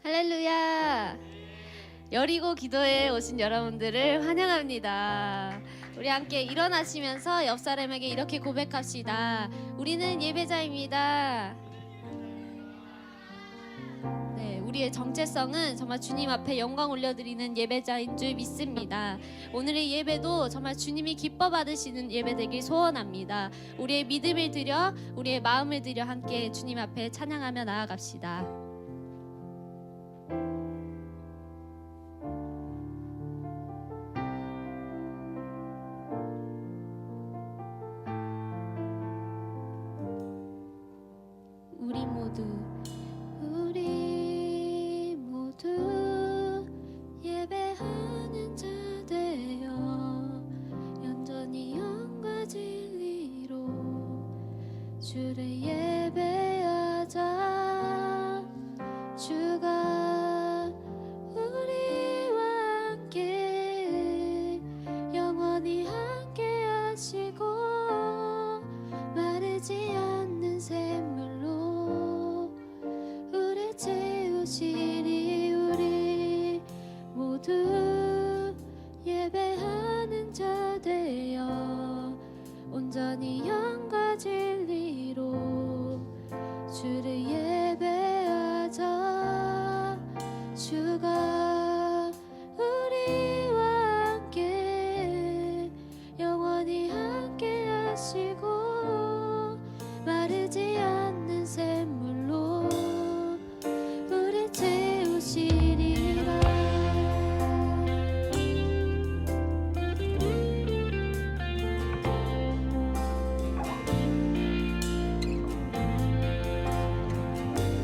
할렐루야. 여리고 기도에 오신 여러분들을 환영합니다. 우리 함께 일어나시면서 옆 사람에게 이렇게 고백합시다. 우리는 예배자입니다. 네, 우리의 정체성은 정말 주님 앞에 영광 올려드리는 예배자인 줄 믿습니다. 오늘의 예배도 정말 주님이 기뻐 받으시는 예배 되길 소원합니다. 우리의 믿음을 드려, 우리의 마음을 드려 함께 주님 앞에 찬양하며 나아갑시다. 우리 모두 예배하는 자 되어 온전히 영과 진리로 주를 예배하자. 주가 우리와 함께 영원히 함께 하시고 마르지 않는 샘물로 우리 채우시리. 우리 모두 예배하는 자 되어 온전히 영과 진리로 주를 예배하자. 주가 우리와 함께 영원히 함께 하시고 마르지 않는 샘물로 우리 채우시리라.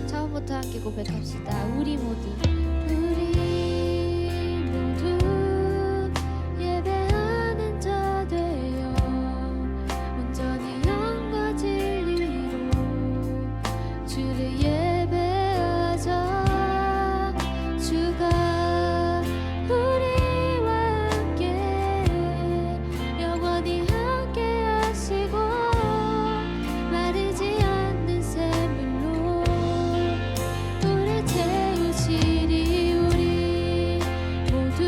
처음부터 함께 고백합시다. 우리 모두 예배하는 자 되어 온전히 영과 진리로 주를 예배하자. 주가 우리와 함께 영원히 함께 하시고 마르지 않는 샘물로 우리 채우시리. 우리 모두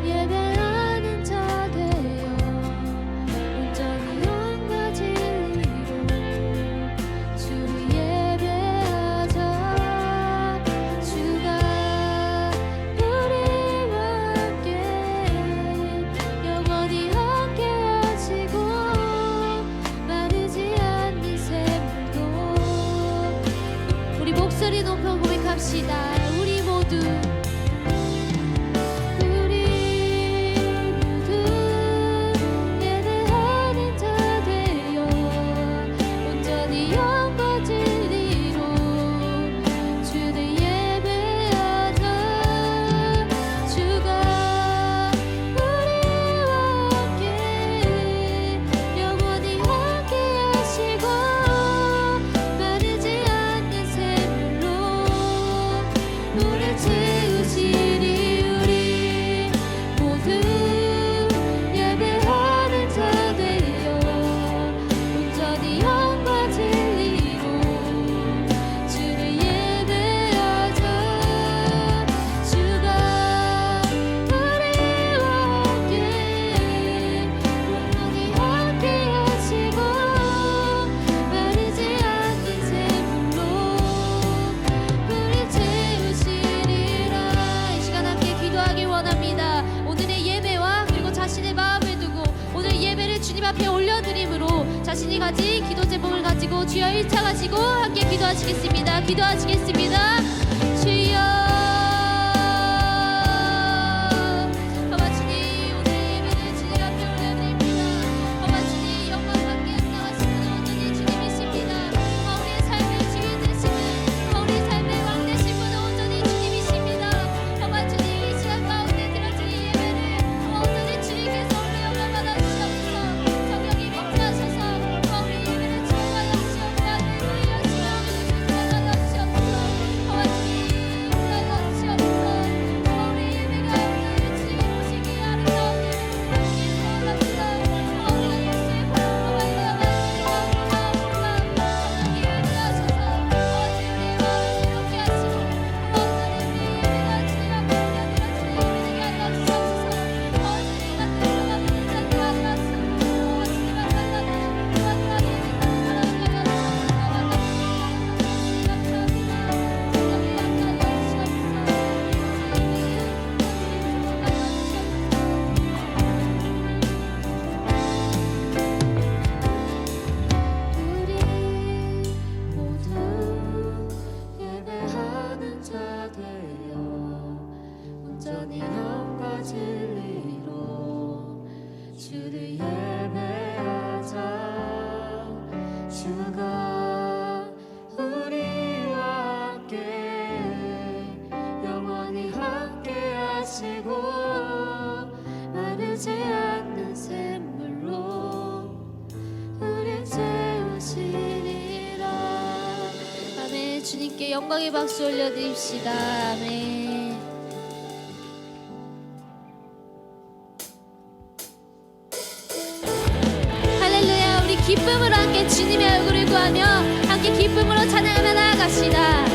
예배하는 자 되어 온전히 영과 진리로 주를 예배하자. 주가 우리와 함께 영원히 함께 하시고 마르지 않는 샘물로 우리 목소리 높여 고백합시다. 우리 모두 예배하는 자 되어 온전히 영과 진리로 주를 예배하자. 주가 우리와 함께 영원히 함께 하시고 마르지 않는 샘물로 우리 채우시리. 우리 모두 예배하는 자 되어 온전히 영과 진리로 주를 예배하자. 주가 우리와 함께 영원히 함께 하시고 마르지 않는 샘물로 우리 채우시리라. 이 시간 함께 기도하길 원합니다. 오늘의 예배와 그리고 자신의 마음을 두고 오늘 예배를 주님 앞에 올려드림으로 자신이 가진 기도 제목을 가지고 주여 1차 가지고 함께 기도하시겠습니다. 기도하시겠습니다. 주여 주님, 오늘 예배를 주님 앞에 올려드립니다. 주님, 영광 받게 합당하시는 온전히 주님이십니다. 우리의 삶의 주인 되시는 우리의 삶의 왕 되신 분은 온전히 주님이십니다. 주님, 이 시간 가운데 드려지는 예배를 온전히 주님께서 우리 영광 받아주시옵소서. 성령이 임재하셔서 우리 예배를 주님과 영시옵고 하늘을 보이시며 주님과 영시옵소서. 주님, 주님께 영광의 박수 올려드립시다. 아멘. 할렐루야. 우리 기쁨으로 함께 주님의 얼굴을 구하며 함께 기쁨으로 찬양하며 나아갑시다.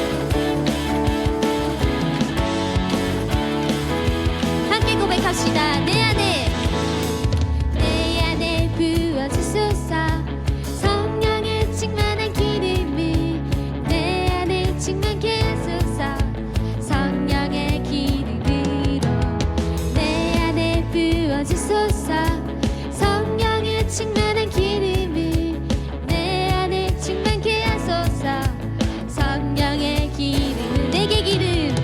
함께 고백합시다. 내 안에 부어주소서. 성령의 충만한 기름을 내 안에 충만케 하소서. 성령의 기름으로 내 안에 부어주소서. 성령의 충만한 기름을 내 안에 충만케 하소서. 성령의 기름 내게 기름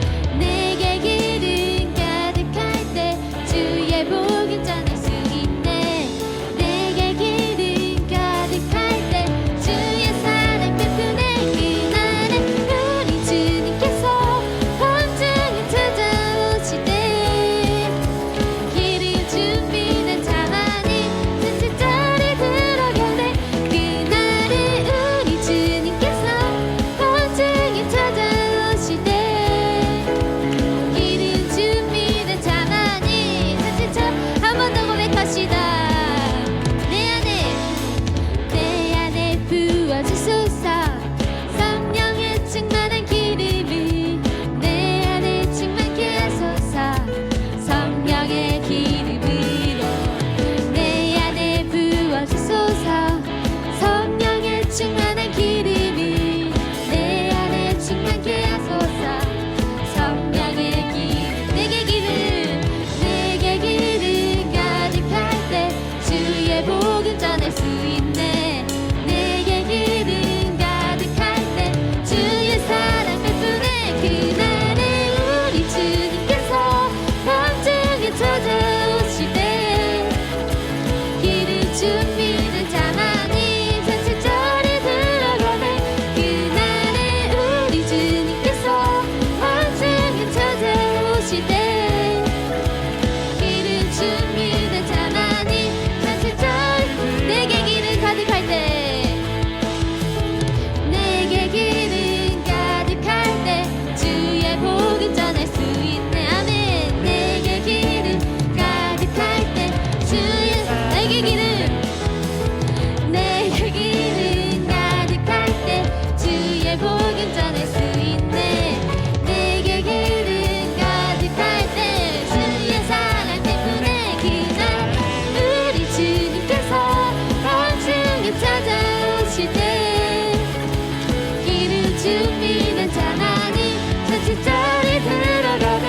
가득할 때 주의 복을 전할 수 있네. 내게 기름 가득할 때 주의 사랑 베푸네. 그날에 우리 주님께서 밤중에 찾아오실 때 기름 준비된 자만이 전체자리 들어가네. 그날에 우리 주님께서 밤중에 찾아오실 때 기름 준비된 자만이 전체자 한 번 더 고백합시다. 내 안에 부어주소서. 성령의 충만한 기름을 내 안에 충만케 하소서. 성령의 기름으로 내 안에 부어주소서. 성령의 충만한 기름을 내 안에 충만케 하소서. 성령의 기름 내게 기름 가득할 때 주의 복음 전할 수 있네. 내게 기름 가득할 때 주의 사랑 베푸네. 그날에 우리 주님께서 밤중에 찾아오실 때 기름 준비된 자만이 전체자리 들어가네. 그날에 우리 주님께서 밤중에 찾아오실 때 기름 준비된 자만이 전체자리 내게 기름 가득할 때 내게 기름 가득할 때 주의 복음 전할 수 있네. 아멘. 내게 기름 가득할 때 주의 내게 기름 가득할 때 주의 복음 전할 수 있네. 내게 기름 가득할 때 주의 사랑 베푸네. 그날 우리 주님께서 밤중에 찾아오실 때 기름 준비된 자만이 전체자리 들어가네.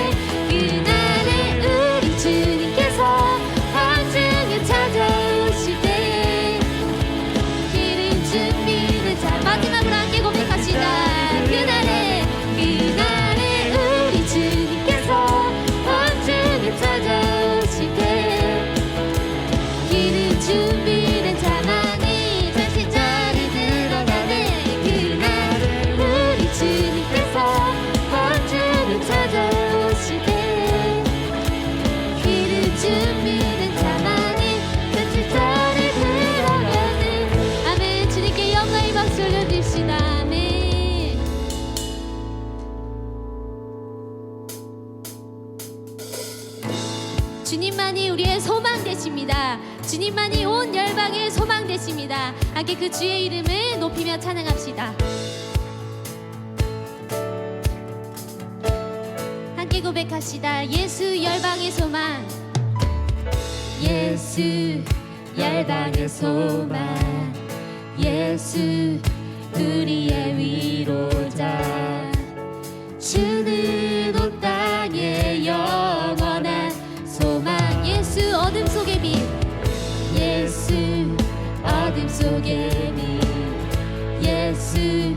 그날에 우리 주님께서 밤중에 찾아오실 때 기름 준비된 자 마지막으로 함께 고백합시다. 그날에 우리 주님께서 밤중에 찾아오실 때 기름 준비된 자만이 전체자리 들어가네. 그날 우리 주님께서 밤중에 찾아오실 때 기름 준비된 자만이 전체자리 들어가네. 아멘. 주님께 영광의 박수 올려드립시다. 아멘. 주님만이 우리의 소망 되십니다. 주님만이 온 열방의 소망 되십니다. 함께 그 주의 이름을 높이며 찬양합시다. 함께 고백합시다. 예수 열방의 소망. 예수 열방의 소망. 예수 우리의 위로자. 주는 온 땅의 영원한 소망. 예수 어둠 속의 빛. 예수 어둠 속의 빛. 예수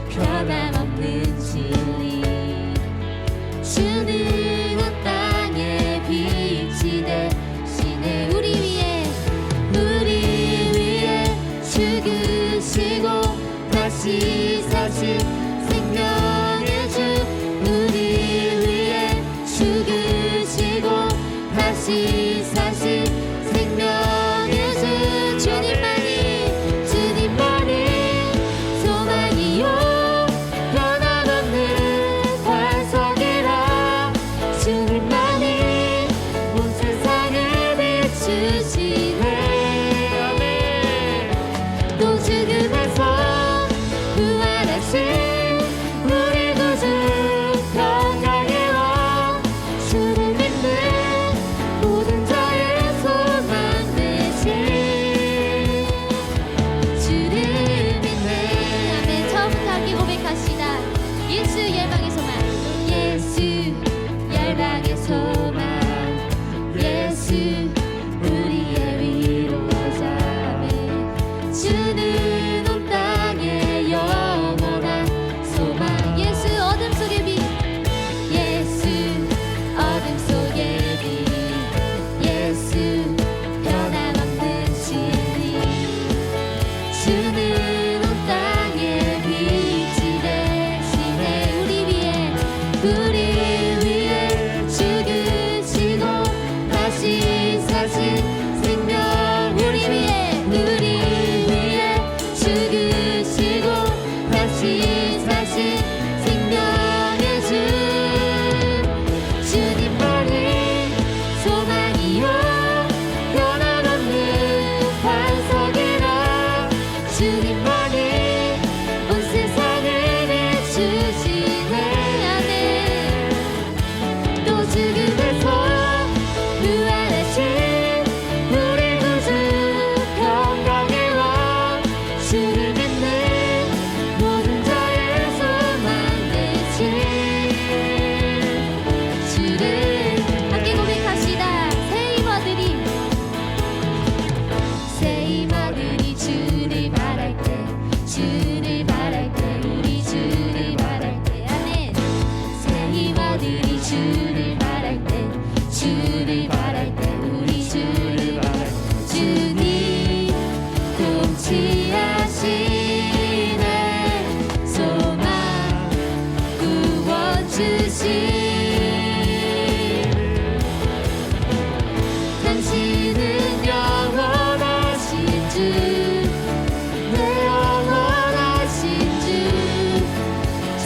변함없는 진리. 주는 온 땅의 빛이 되시네. 우리 위에 죽으시고 다시 사신 생명의 주. 우리 위에 죽으시고 다시 사신 생명의 주. 주님만이 소망이요 변함없는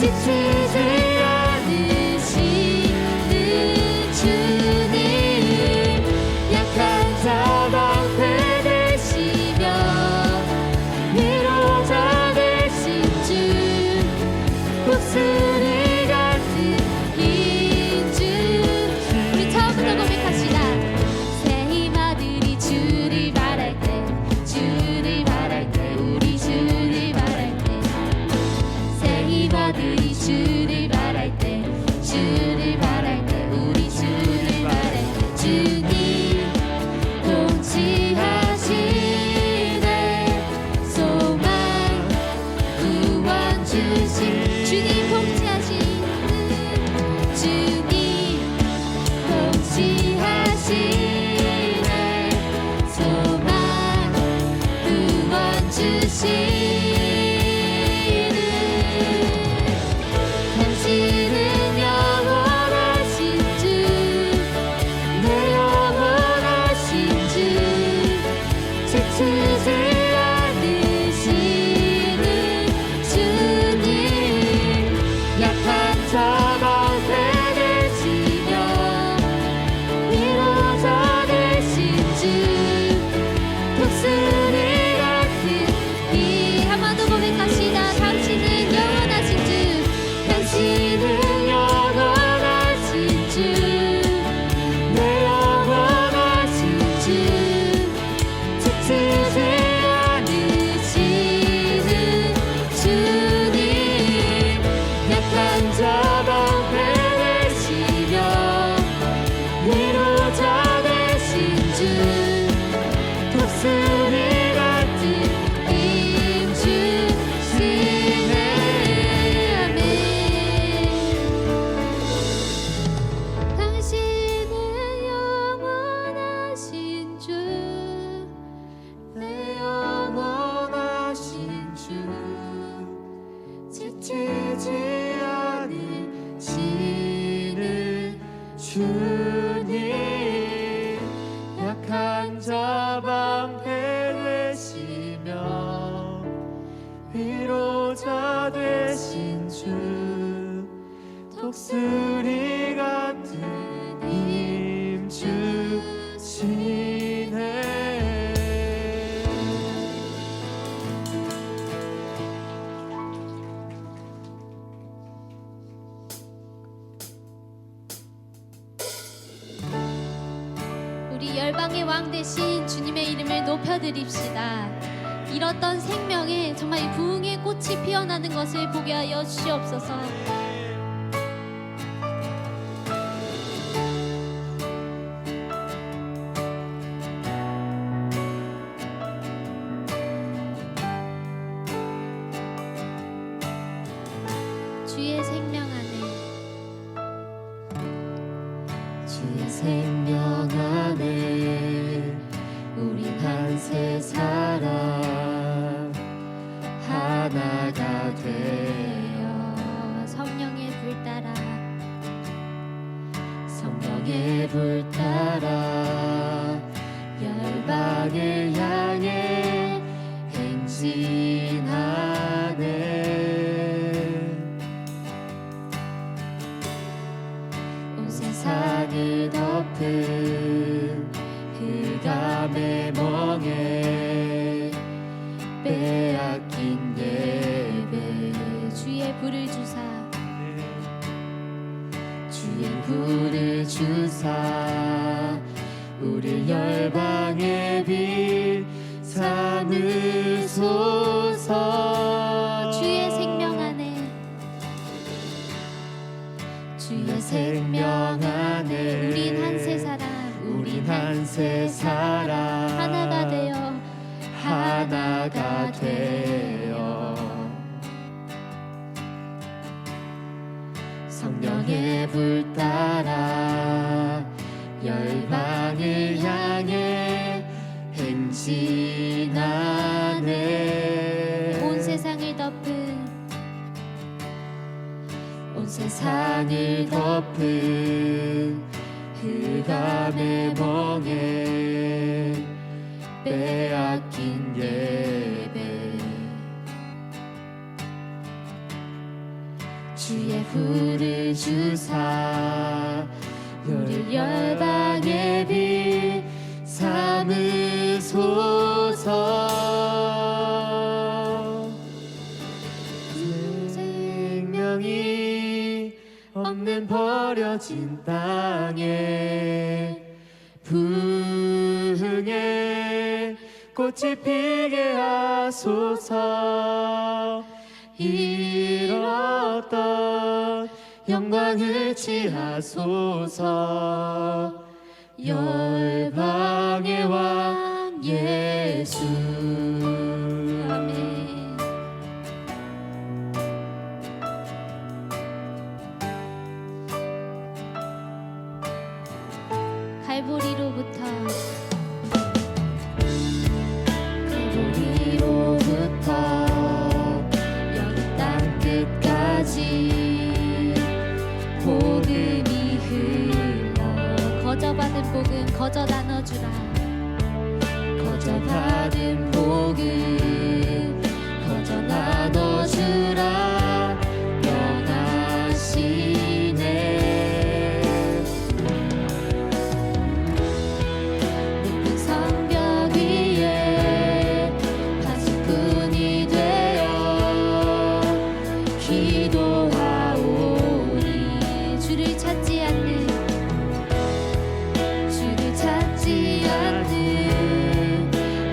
지치지 않으시는 주님 약한 자 방패 되시며 위로자 되신 주 목소리 같은 인주 우리 처음부터 고백합시다. 새 힘아들이 주를 바랄 때 주를 바랄 때 우리 주를 바랄 때 새 힘아들이 주를 바랄 때 주를 바랄 때 우리 주를 바랄 때 주님 통치하시네 소망 구원 주신 주님 통치하시는 주님 통치하시네 소망 구원 주시는 당신은 영원하신 주 내 영원하신 주 지치지 않으시는 주님 약한 자 방패 되시며 위로자 되신 주 독수리 같은 이 한 번 더 고백합시다. 당신은 영원하신 주 당신은 영원하신 주 내 영원하신 주 지치지 않으시는 주님 약한 자 방패 되시며 위로자 되신 주 독수리 같은 힘주시네 아멘. 당신은 영원하신 주 내 영원하신 주 지치지 않으시는 주님 약한 자 방패 되시며 위로자 되신 주 독수리 같은 힘 주시네 우리 열방의 왕 되신 주님의 이름을 높여드립시다. 잃었던 생명에 정말 부흥의 꽃이 피어나는 것을 보게 하여 주시옵소서. 주의 생명 안에 주의 생명 안에 우린 한세 사람 하나가 되어 성령의 불 따라 성령의 불 따라 열방을 향해 행진하네 온 세상을 덮은 흑암의 멍에 빼앗긴 예배 주의 불을 주사 주의 불을 주사 우리 열방의 빛 삼으소서 주의 생명 안에 주의 생명 안에 우린 한세 사람 우린 한세 사람 하나가 되어 성령의 불 따라 열방을 향해 행진하네 온 세상을 덮은 흑암의 멍에 빼앗긴 예배 주의 불을 주사 우리 열방의 빛 삼으소서. 생명이 없는 버려진 땅에 부흥의 꽃이 피게 하소서. 잃었던 영광을 취하소서. 열방의 왕 예수. 아멘. 갈보리로부터 여기 땅 끝까지 복음이 흘러 거저받은 복음 거저 나눠주라. 거저받은 복음 거저 나눠주라. 명하시네. 높은 성벽 위에 파수꾼이 되어 기도하오니 주를 찾지 않는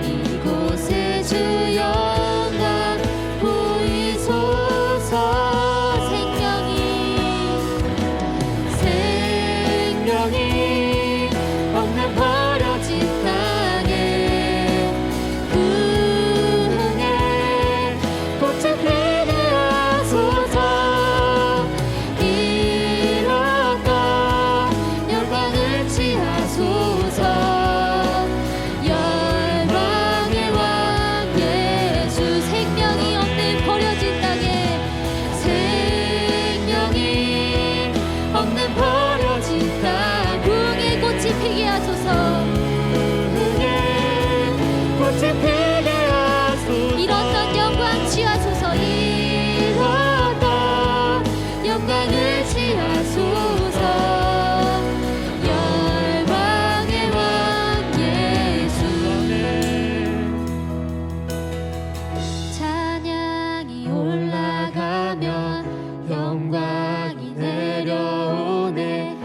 이곳에 주 영광 보이소서. 생명이 없는 버려진 땅에 부흥의 꽃이 피게 하소서. 잃었던 영광을 취하소서. 열방의 왕 예수. 생명이 없는 버려진 땅에 생명이 없는 버려진 땅 부흥의 꽃이 피게 하소서. 부흥의 꽃이 피게 하소서. 잃었던 영광 취하소서. 잃었던 영광을 취하소서. 열방의 왕 예수. 찬양이 올라가면 영광이 내려오네.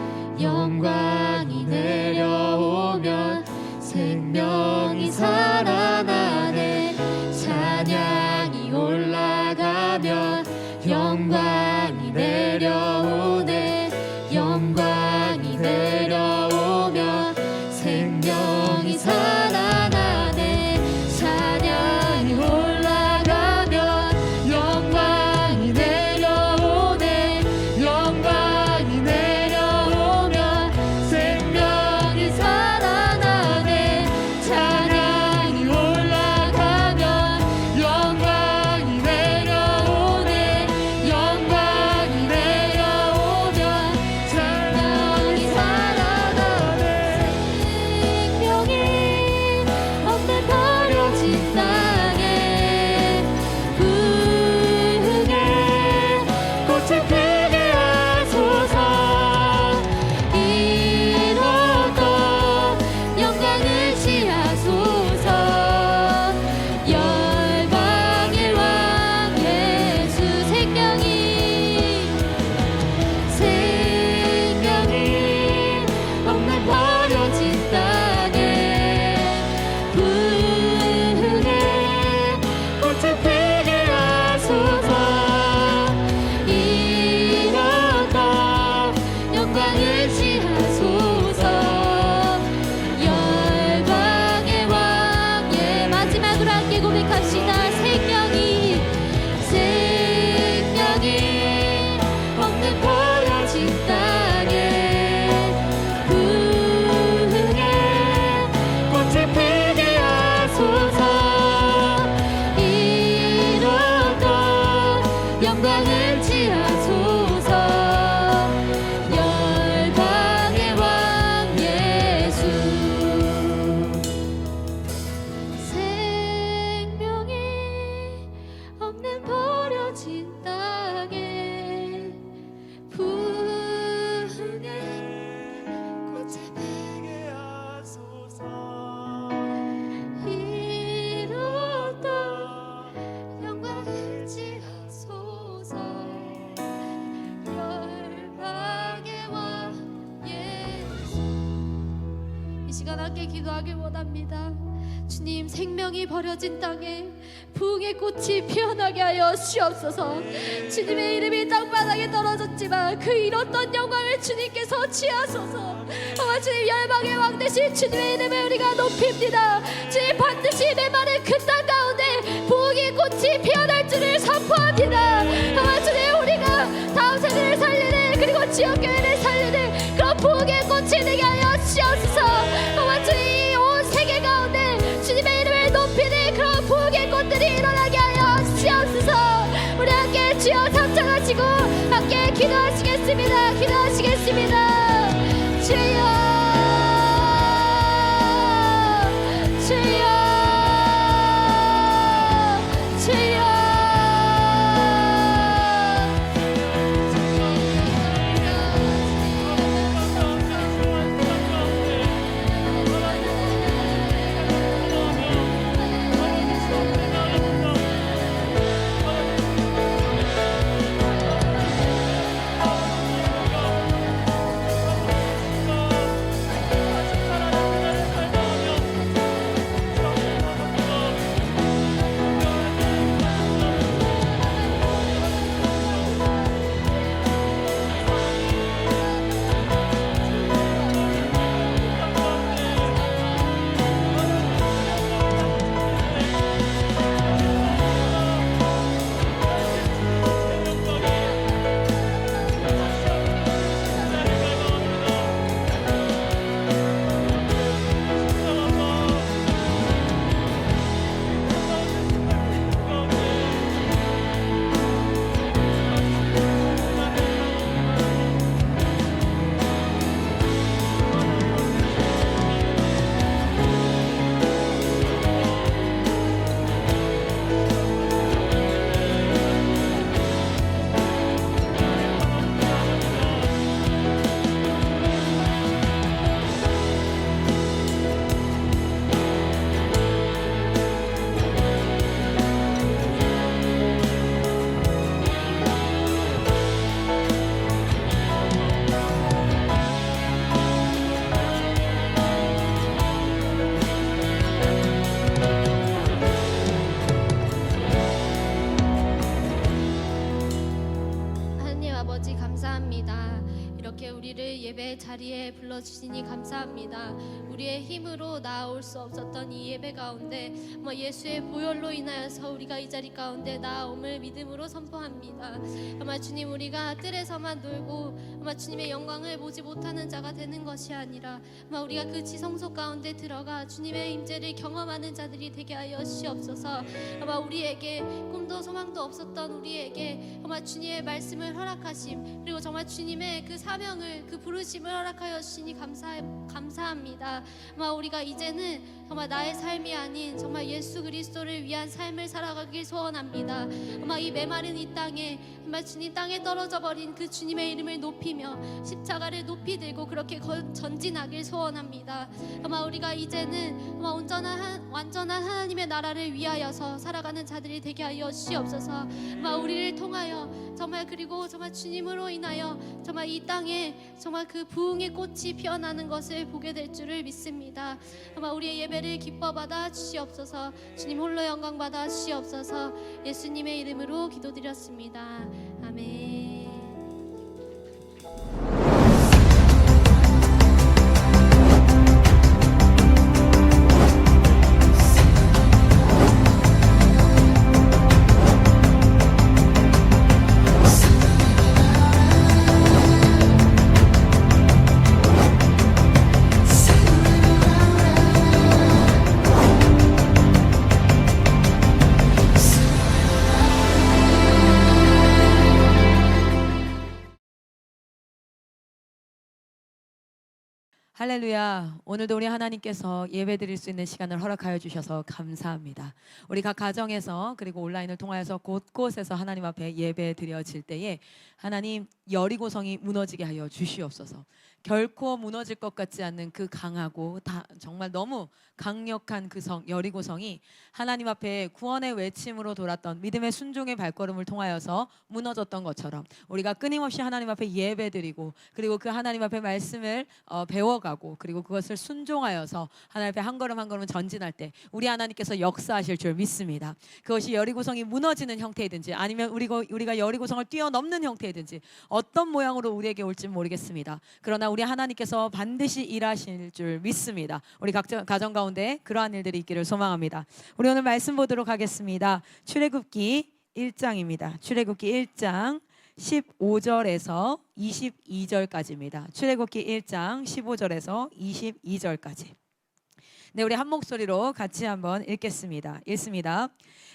영광이 내려오면 생명이 살아나네. 찬양이 올라가면 영광이 내려오네. 영광이 내려오면 생명이 살아나네. 찬양이 올라가면 영광이 내려오네. 영광이 내려오면 생명이 살아나네. 찬양이 올라가면 영광이 내려오네. 영광이 내려오면 생명이 살아나네. 생명이 없는 버려진 땅에 부흥의 꽃이 피게 하소서. 잃었던 영광을 취하소서. 열방의 왕 예수. 생명이 없는 버려진 땅에 부흥의 꽃이 피게 하소서. 잃었던 영광을 취하소서. 열방의 왕 예. 마지막으로 함께 고백합시다. 생명이 없는 버려진 땅에 부흥의 꽃이 피게 하소서. 잃었던 영광을 취하소서. 열방의 왕 예수. 생명이 없는 버려진 땅에 시간 함께 기도하길 원합니다. 주님, 생명이 버려진 땅에 부흥의 꽃이 피어나게 하여 주옵소서. 주님의 이름이 땅바닥에 떨어졌지만 그 잃었던 영광을 주님께서 취하소서. 주님, 열방의 왕 되신 주님의 이름을 우리가 높입니다. 주님, 반드시 메마른 그 땅 가운데 부흥의 꽃이 피어날 줄을 선포합니다. 주님, 우리가 다음 세대를 살리는, 그리고 지역교회를 살리는 그런 부흥의 꽃이 되게 하여 주옵소서. 주님, 온 세계 가운데 주님의 이름을 높이는 그런 부흥의 꽃들이 일어나게 하여 주옵소서. 우리 함께 주여 삼창하시고 함께 기도하시겠습니다. 기도하시겠습니다. 주여, 주여, 주여. 예배 자리에 불러주시니 감사합니다. 우리의 힘으로 나아올 수 없었던 이 예배 가운데 예수의 보혈로 인하여서 우리가 이 자리 가운데 나아옴을 믿음으로 선포합니다. 주님, 우리가 뜰에서만 놀고 주님의 영광을 보지 못하는 자가 되는 것이 아니라 우리가 그 지성소 가운데 들어가 주님의 임재를 경험하는 자들이 되게 하여 주시옵소서. 우리에게 꿈도 소망도 없었던 우리에게 주님의 말씀을 허락하심, 그리고 정말 주님의 그 사명을, 그 부르심을 허락하여 주시니 감사합니다. 우리가 이제는 정말 나의 삶이 아닌 정말 예수 그리스도를 위한 삶을 살아가길 소원합니다. 이 메마른 이 땅에 주님 땅에 떨어져 버린 그 주님의 이름을 높이며 십자가를 높이 들고 그렇게 전진하길 소원합니다. 우리가 이제는 완전한 하나님의 나라를 위하여서 살아가는 자들이 되게 하여 주시옵소서. 우리를 통하여 정말, 그리고 정말 주님으로 인하여 정말 이 땅에 정말 그 부흥의 꽃이 피어나는 것을 보게 될 줄을 믿습니다. 우리의 예배를 기뻐 받아 주시옵소서. 주님 홀로 영광 받아 주시옵소서. 예수님의 이름으로 기도드렸습니다. 아멘. 할렐루야. 오늘도 우리 하나님께서 예배드릴 수 있는 시간을 허락하여 주셔서 감사합니다. 우리 각 가정에서 그리고 온라인을 통하여서 곳곳에서 하나님 앞에 예배 드려질 때에 하나님 여리고성이 무너지게 하여 주시옵소서. 결코 무너질 것 같지 않는 그 강하고 정말 너무 강력한 그 성 여리고성이 하나님 앞에 구원의 외침으로 돌았던 믿음의 순종의 발걸음을 통하여서 무너졌던 것처럼 우리가 끊임없이 하나님 앞에 예배드리고 그리고 그 하나님 앞에 말씀을 배워가 따라가고 그리고 그것을 순종하여서 하나님 앞에 한 걸음 한 걸음 전진할 때 우리 하나님께서 역사하실 줄 믿습니다. 그것이 여리고성이 무너지는 형태이든지 아니면 우리가 여리고성을 뛰어넘는 형태이든지 어떤 모양으로 우리에게 올지 모르겠습니다. 그러나 우리 하나님께서 반드시 일하실 줄 믿습니다. 우리 각자 가정 가운데 그러한 일들이 있기를 소망합니다. 우리 오늘 말씀 보도록 하겠습니다. 출애굽기 1장입니다. 출애굽기 1장 15절에서 22절까지입니다. 출애굽기 1장 15절에서 22절까지. 네, 우리 한 목소리로 같이 한번 읽겠습니다. 읽습니다.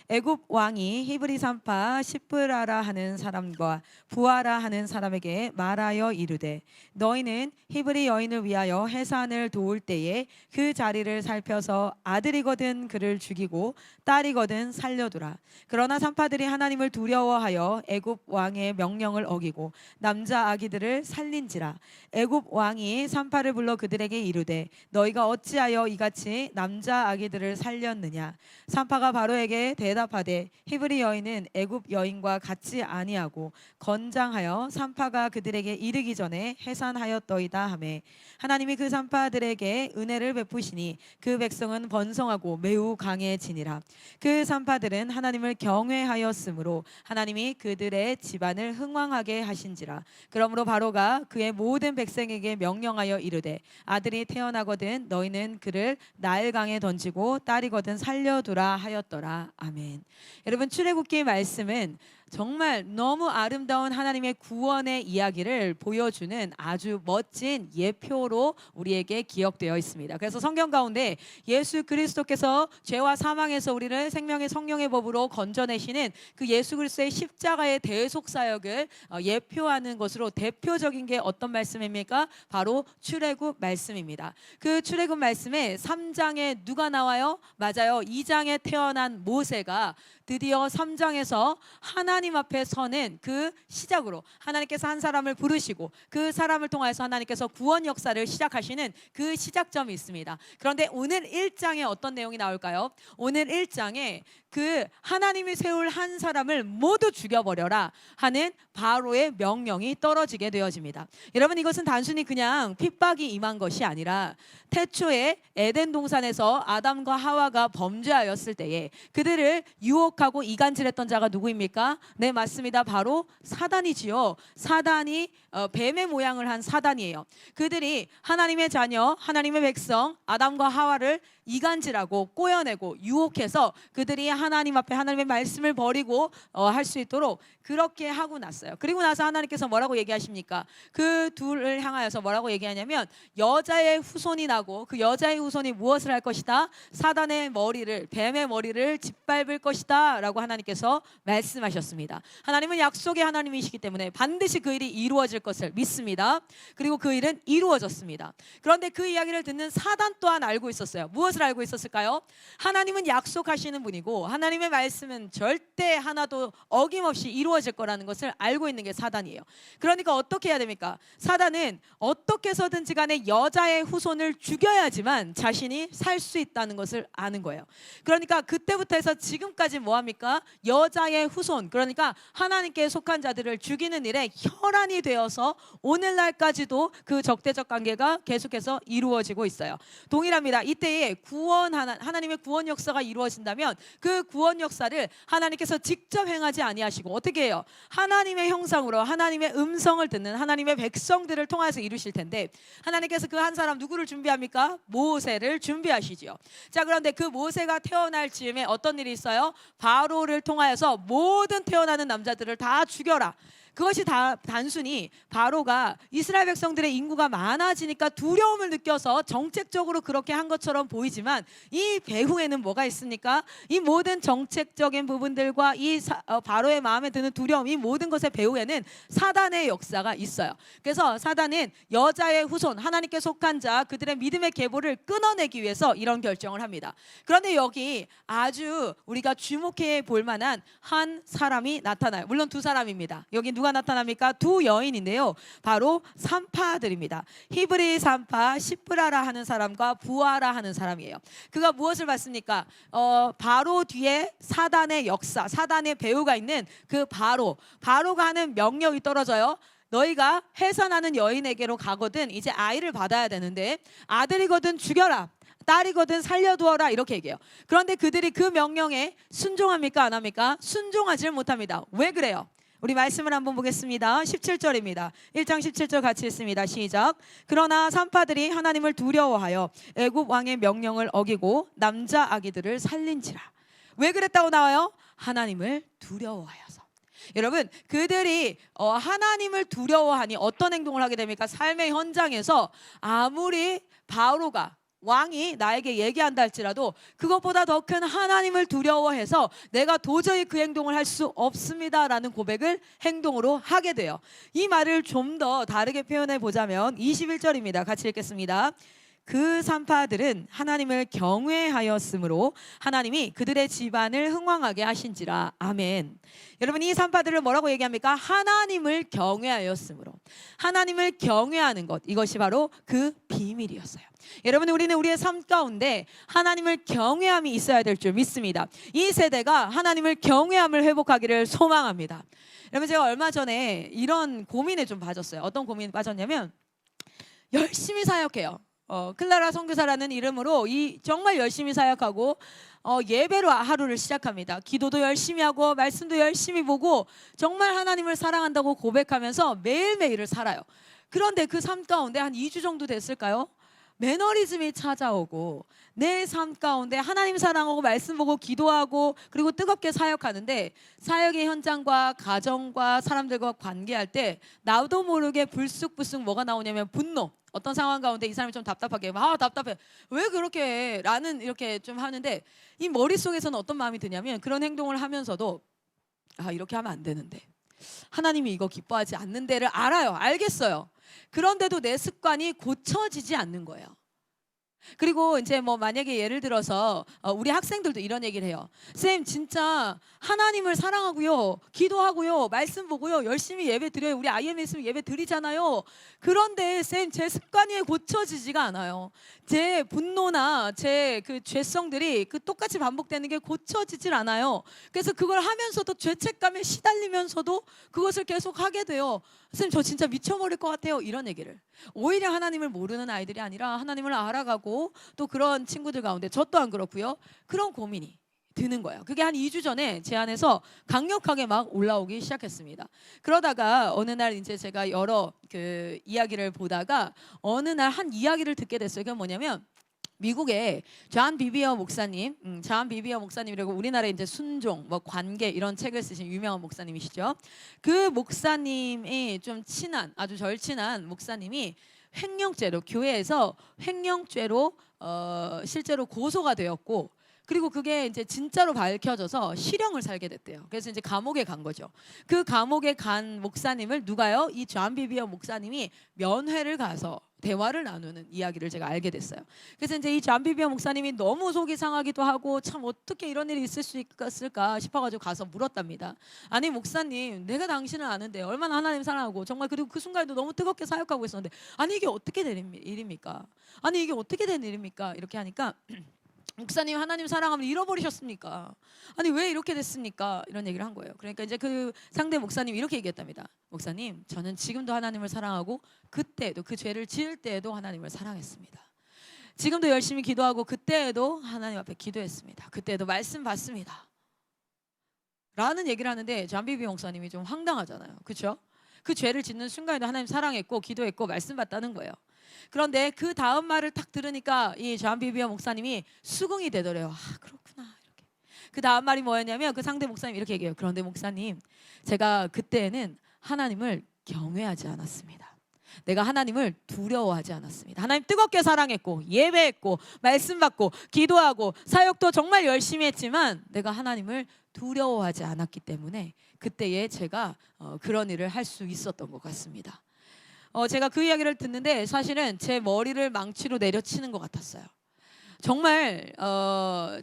애굽 왕이 히브리 산파 시프라라 하는 사람과 부하라 하는 사람에게 말하여 이르되 너희는 히브리 여인을 위하여 해산을 도울 때에 그 자리를 살펴서 아들이거든 그를 죽이고 딸이거든 살려두라. 그러나 산파들이 하나님을 두려워하여 애굽 왕의 명령을 어기고 남자 아기들을 살린지라. 애굽 왕이 산파를 불러 그들에게 이르되 너희가 어찌하여 이같이 남자 아기들을 살렸느냐. 산파가 바로에게 대답하되 히브리 여인은 애굽 여인과 같지 아니하고 건장하여 산파가 그들에게 이르기 전에 해산하였더이다 하매 하나님이 그 산파들에게 은혜를 베푸시니 그 백성은 번성하고 매우 강해지니라. 그 산파들은 하나님을 경외하였으므로 하나님이 그들의 집안을 흥왕하게 하신지라. 그러므로 바로가 그의 모든 백성에게 명령하여 이르되 아들이 태어나거든 너희는 그를 나일강에 던지고 딸이거든 살려두라 하였더라. 아멘. 여러분, 출애굽기의 말씀은 정말 너무 아름다운 하나님의 구원의 이야기를 보여주는 아주 멋진 예표로 우리에게 기억되어 있습니다. 그래서 성경 가운데 예수 그리스도께서 죄와 사망에서 우리를 생명의 성령의 법으로 건져내시는 그 예수 그리스도의 십자가의 대속 사역을 예표하는 것으로 대표적인 게 어떤 말씀입니까? 바로 출애굽 말씀입니다. 그 출애굽 말씀에 3장에 누가 나와요? 맞아요. 2장에 태어난 모세가 드디어 3장에서 하나님 앞에 서는 그 시작으로 하나님께서 한 사람을 부르시고 그 사람을 통해서 하나님께서 구원 역사를 시작하시는 그 시작점이 있습니다. 그런데 오늘 1장에 어떤 내용이 나올까요? 오늘 1장에 그 하나님이 세울 한 사람을 모두 죽여버려라 하는 바로의 명령이 떨어지게 되어집니다. 여러분, 이것은 단순히 그냥 핍박이 임한 것이 아니라 태초에 에덴 동산에서 아담과 하와가 범죄하였을 때에 그들을 유혹하고 이간질했던 자가 누구입니까? 네, 맞습니다. 바로 사단이지요. 사단이 뱀의 모양을 한 사단이에요. 그들이 하나님의 자녀, 하나님의 백성 아담과 하와를 이간질하고 꼬여내고 유혹해서 그들이 하나님 앞에 하나님의 말씀을 버리고 할 수 있도록 그렇게 하고 났어요. 그리고 나서 하나님께서 뭐라고 얘기하십니까? 그 둘을 향하여서 뭐라고 얘기하냐면 여자의 후손이 나고 그 여자의 후손이 무엇을 할 것이다? 사단의 머리를, 뱀의 머리를 짓밟을 것이다 라고 하나님께서 말씀하셨습니다. 하나님은 약속의 하나님이시기 때문에 반드시 그 일이 이루어질 것을 믿습니다. 그리고 그 일은 이루어졌습니다. 그런데 그 이야기를 듣는 사단 또한 알고 있었어요. 무엇을 알고 있었을까요? 하나님은 약속하시는 분이고 하나님의 말씀은 절대 하나도 어김없이 이루어질 거라는 것을 알고 있는 게 사단이에요. 그러니까 어떻게 해야 됩니까? 사단은 어떻게 해서든지 간에 여자의 후손을 죽여야지만 자신이 살 수 있다는 것을 아는 거예요. 그러니까 그때부터 해서 지금까지 뭐합니까? 여자의 후손, 그러니까 하나님께 속한 자들을 죽이는 일에 혈안이 되어서 오늘날까지도 그 적대적 관계가 계속해서 이루어지고 있어요. 동일합니다. 이때에 하나님의 구원 역사가 이루어진다면 그 구원 역사를 하나님께서 직접 행하지 아니하시고 어떻게 해요? 하나님의 형상으로 하나님의 음성을 듣는 하나님의 백성들을 통해서 이루실 텐데 하나님께서 그 한 사람 누구를 준비합니까? 모세를 준비하시지요. 자, 그런데 그 모세가 태어날 즈음에 어떤 일이 있어요? 바로를 통하여서 모든 태어나는 남자들을 다 죽여라. 그것이 다 단순히 바로가 이스라엘 백성들의 인구가 많아지니까 두려움을 느껴서 정책적으로 그렇게 한 것처럼 보이지만 이 배후에는 뭐가 있습니까? 이 모든 정책적인 부분들과 바로의 마음에 드는 두려움, 이 모든 것의 배후에는 사단의 역사가 있어요. 그래서 사단은 여자의 후손, 하나님께 속한 자, 그들의 믿음의 계보를 끊어내기 위해서 이런 결정을 합니다. 그런데 여기 아주 우리가 주목해 볼 만한 한 사람이 나타나요. 물론 두 사람입니다. 여기 누가 나타납니까? 두 여인인데요. 바로 산파들입니다. 히브리 산파 시프라라 하는 사람과 부하라 하는 사람이에요. 그가 무엇을 봤습니까? 바로 뒤에 사단의 역사, 사단의 배후가 있는 그 바로가 하는 명령이 떨어져요. 너희가 해산하는 여인에게로 가거든 이제 아이를 받아야 되는데 아들이거든 죽여라, 딸이거든 살려두어라 이렇게 얘기해요. 그런데 그들이 그 명령에 순종합니까 안 합니까? 순종하지 못합니다. 왜 그래요? 우리 말씀을 한번 보겠습니다. 17절입니다. 1장 17절 같이 읽습니다. 시작. 그러나 산파들이 하나님을 두려워하여 애굽 왕의 명령을 어기고 남자 아기들을 살린지라. 왜 그랬다고 나와요? 하나님을 두려워하여서. 여러분, 그들이 하나님을 두려워하니 어떤 행동을 하게 됩니까? 삶의 현장에서 아무리 바로가 왕이 나에게 얘기한다 할지라도 그것보다 더 큰 하나님을 두려워해서 내가 도저히 그 행동을 할 수 없습니다라는 고백을 행동으로 하게 돼요. 이 말을 좀 더 다르게 표현해 보자면 21절입니다. 같이 읽겠습니다. 그 산파들은 하나님을 경외하였으므로 하나님이 그들의 집안을 흥왕하게 하신지라. 아멘. 여러분, 이 산파들을 뭐라고 얘기합니까? 하나님을 경외하였으므로. 하나님을 경외하는 것, 이것이 바로 그 비밀이었어요. 여러분, 우리는 우리의 삶 가운데 하나님을 경외함이 있어야 될 줄 믿습니다. 이 세대가 하나님을 경외함을 회복하기를 소망합니다. 여러분, 제가 얼마 전에 이런 고민에 좀 빠졌어요. 어떤 고민에 빠졌냐면 열심히 사역해요. 클라라 선교사라는 이름으로 정말 열심히 사역하고 예배로 하루를 시작합니다. 기도도 열심히 하고 말씀도 열심히 보고 정말 하나님을 사랑한다고 고백하면서 매일매일을 살아요. 그런데 그 삶 가운데 한 2주 정도 됐을까요? 매너리즘이 찾아오고 내 삶 가운데 하나님 사랑하고 말씀 보고 기도하고 그리고 뜨겁게 사역하는데 사역의 현장과 가정과 사람들과 관계할 때 나도 모르게 불쑥불쑥 뭐가 나오냐면 분노. 어떤 상황 가운데 이 사람이 좀 답답하게 답답해 왜 그렇게 해? 라는 이렇게 좀 하는데 이 머릿속에서는 어떤 마음이 드냐면 그런 행동을 하면서도 이렇게 하면 안 되는데 하나님이 이거 기뻐하지 않는데를 알겠어요. 그런데도 내 습관이 고쳐지지 않는 거예요. 그리고 이제 뭐 만약에 예를 들어서 우리 학생들도 이런 얘기를 해요. 쌤, 진짜 하나님을 사랑하고요, 기도하고요, 말씀 보고요, 열심히 예배 드려요. 우리 IMS 예배 드리잖아요. 그런데 쌤, 제 습관이 고쳐지지가 않아요. 제 분노나 제 그 죄성들이 똑같이 반복되는 게 고쳐지질 않아요. 그래서 그걸 하면서도 죄책감에 시달리면서도 그것을 계속 하게 돼요. 쌤, 저 진짜 미쳐버릴 것 같아요. 이런 얘기를. 오히려 하나님을 모르는 아이들이 아니라 하나님을 알아가고 또 그런 친구들 가운데 저 또한 그렇고요. 그런 고민이 드는 거예요. 그게 한 2주 전에 제 안에서 강력하게 막 올라오기 시작했습니다. 그러다가 어느 날 이제 제가 여러 그 이야기를 보다가 어느 날 한 이야기를 듣게 됐어요. 그게 뭐냐면 미국의 존 비비어 목사님, 존 비비어 목사님이라고 우리나라에 이제 순종, 뭐 관계 이런 책을 쓰신 유명한 목사님이시죠. 그 목사님이 좀 친한, 아주 절친한 목사님이 횡령죄로 교회에서 횡령죄로 실제로 고소가 되었고. 그리고 그게 이제 진짜로 밝혀져서 실형을 살게 됐대요. 그래서 이제 감옥에 간 거죠. 그 감옥에 간 목사님을 누가요? 이 존 비비어 목사님이 면회를 가서 대화를 나누는 이야기를 제가 알게 됐어요. 그래서 이제 이 존 비비어 목사님이 너무 속이 상하기도 하고 참 어떻게 이런 일이 있을 수 있을까 싶어가지고 가서 물었답니다. 아니 목사님, 내가 당신을 아는데 얼마나 하나님 사랑하고 정말 그리고 그 순간에도 너무 뜨겁게 사역하고 있었는데 아니 이게 어떻게 된 일입니까? 아니 이게 어떻게 된 일입니까? 이렇게 하니까 목사님, 하나님 사랑함을 잃어버리셨습니까? 아니 왜 이렇게 됐습니까? 이런 얘기를 한 거예요. 그러니까 이제 그 상대 목사님이 이렇게 얘기했답니다. 목사님, 저는 지금도 하나님을 사랑하고 그때도 그 죄를 지을 때에도 하나님을 사랑했습니다. 지금도 열심히 기도하고 그때에도 하나님 앞에 기도했습니다. 그때에도 말씀 받습니다. 라는 얘기를 하는데 존 비비어 목사님이 좀 황당하잖아요. 그렇죠? 그 죄를 짓는 순간에도 하나님 사랑했고 기도했고 말씀 받다는 거예요. 그런데 그 다음 말을 딱 들으니까 이 존 비비어 목사님이 수긍이 되더래요. 그렇구나 이렇게. 그 다음 말이 뭐였냐면 그 상대 목사님이 이렇게 얘기해요. 그런데 목사님, 제가 그때는 하나님을 경외하지 않았습니다. 내가 하나님을 두려워하지 않았습니다. 하나님 뜨겁게 사랑했고 예배했고 말씀 받고 기도하고 사역도 정말 열심히 했지만 내가 하나님을 두려워하지 않았기 때문에 그때에 제가 그런 일을 할 수 있었던 것 같습니다. 제가 그 이야기를 듣는데 사실은 제 머리를 망치로 내려치는 것 같았어요. 정말